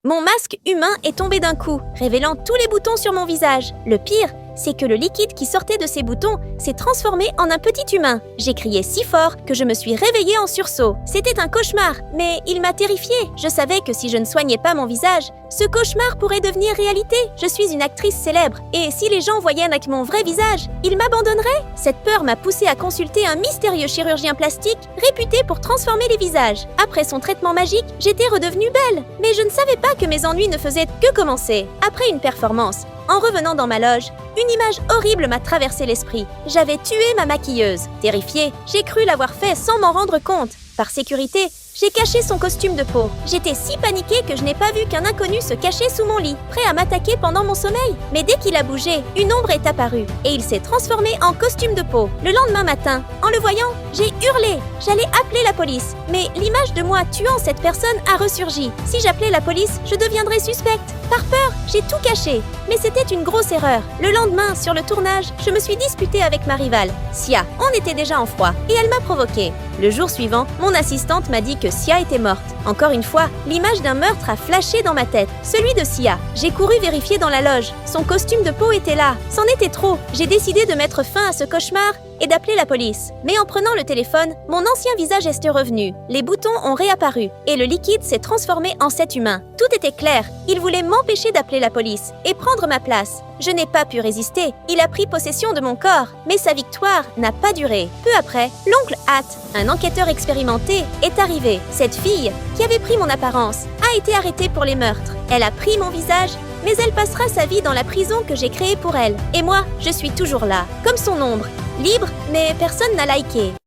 Mon masque humain est tombé d'un coup, révélant tous les boutons sur mon visage. Le pire, c'est que le liquide qui sortait de ces boutons s'est transformé en un petit humain. J'ai crié si fort que je me suis réveillée en sursaut. C'était un cauchemar, mais il m'a terrifiée. Je savais que si je ne soignais pas mon visage, ce cauchemar pourrait devenir réalité. Je suis une actrice célèbre, et si les gens voyaient avec mon vrai visage, ils m'abandonneraient. Cette peur m'a poussée à consulter un mystérieux chirurgien plastique réputé pour transformer les visages. Après son traitement magique, j'étais redevenue belle, mais je ne savais pas que mes ennuis ne faisaient que commencer. Après une performance, en revenant dans ma loge, une image horrible m'a traversé l'esprit. J'avais tué ma maquilleuse. Terrifiée, j'ai cru l'avoir fait sans m'en rendre compte. Par sécurité, j'ai caché son costume de peau. J'étais si paniquée que je n'ai pas vu qu'un inconnu se cachait sous mon lit, prêt à m'attaquer pendant mon sommeil. Mais dès qu'il a bougé, une ombre est apparue et il s'est transformé en costume de peau. Le lendemain matin, en le voyant, j'ai hurlé. J'allais appeler la police, mais l'image de moi tuant cette personne a ressurgi. Si j'appelais la police, je deviendrais suspecte. Par peur, j'ai tout caché. Mais c'était une grosse erreur. Le lendemain, sur le tournage, je me suis disputée avec ma rivale, Sia. On était déjà en froid et elle m'a provoquée. Le jour suivant, mon assistante m'a dit que Sia était morte. Encore une fois, l'image d'un meurtre a flashé dans ma tête, celui de Sia. J'ai couru vérifier dans la loge. Son costume de peau était là. C'en était trop. J'ai décidé de mettre fin à ce cauchemar et d'appeler la police. Mais en prenant le téléphone, mon ancien visage est revenu. Les boutons ont réapparu et le liquide s'est transformé en cet humain. Tout était clair. Il voulait m'empêcher d'appeler la police et prendre ma place. Je n'ai pas pu résister. Il a pris possession de mon corps, mais sa victoire n'a pas duré. Peu après, l'oncle Hat, un enquêteur expérimenté, est arrivé. Cette fille, qui avait pris mon apparence, a été arrêtée pour les meurtres. Elle a pris mon visage, mais elle passera sa vie dans la prison que j'ai créée pour elle. Et moi, je suis toujours là, comme son ombre, libre, mais personne n'a liké.